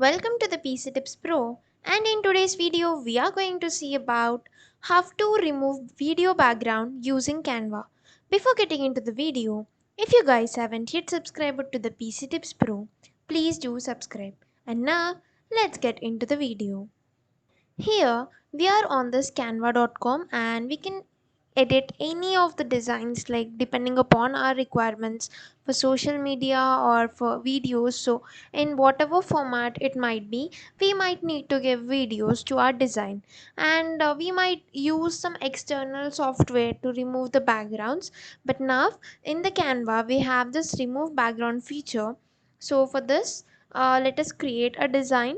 Welcome to the PC Tips Pro, and in today's video we are going to see about how to remove video background using Canva. Before getting into the video, if you guys haven't yet subscribed to the PC Tips Pro, please do subscribe. And now let's get into the video. Here we are on this canva.com and we can edit any of the designs like depending upon our requirements for social media or for videos. So in whatever format it might be, we might need to give videos to our design, and we might use some external software to remove the backgrounds. But now in the Canva we have this remove background feature. So for this, let us create a design.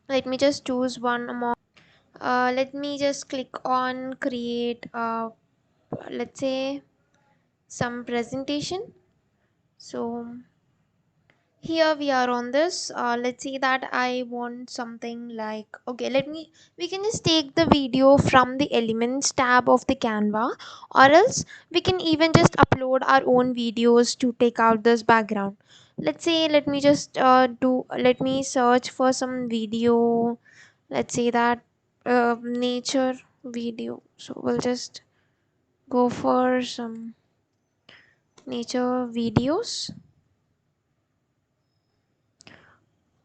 Let me just choose one more. Let me just click on create, let's say some presentation. So here we are on this. Let's see that I want something like, okay, we can just take the video from the elements tab of the Canva, or else we can even just upload our own videos to take out this background. Let's say, let me search for some video. Let's say that nature video. So we'll just go for some nature videos,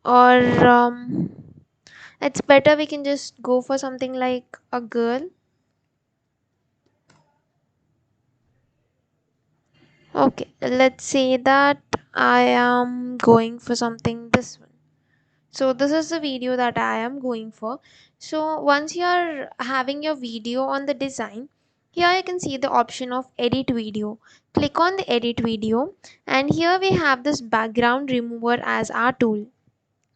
or it's better we can just go for something like a girl. Okay, let's say that I am going for something this one. So this is the video that I am going for. So once you are having your video on the design, here you can see the option of edit video. Click on the edit video, and here we have this background remover as our tool.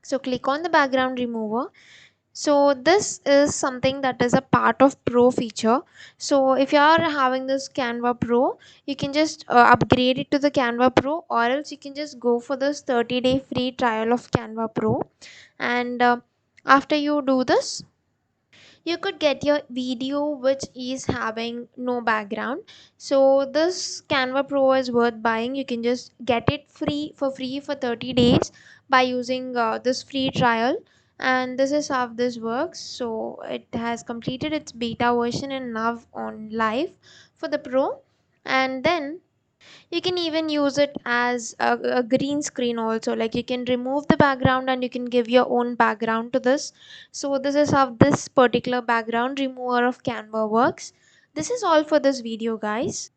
So click on the background remover. So this is something that is a part of Pro feature. So if you are having this Canva Pro, you can just upgrade it to the Canva Pro, or else you can just go for this 30-day free trial of Canva Pro. And after you do this, you could get your video which is having no background. So this Canva Pro is worth buying. You can just get it free for 30 days by using this free trial. And this is how this works. So it has completed its beta version and now on live for the Pro. And then you can even use it as a green screen also, like you can remove the background and you can give your own background to this. So this is how this particular background remover of Canva works. This is all for this video, guys.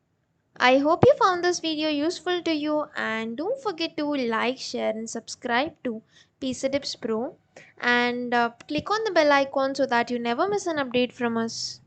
I hope you found this video useful to you, and don't forget to like, share and subscribe to PC Tips Pro, and click on the bell icon so that you never miss an update from us.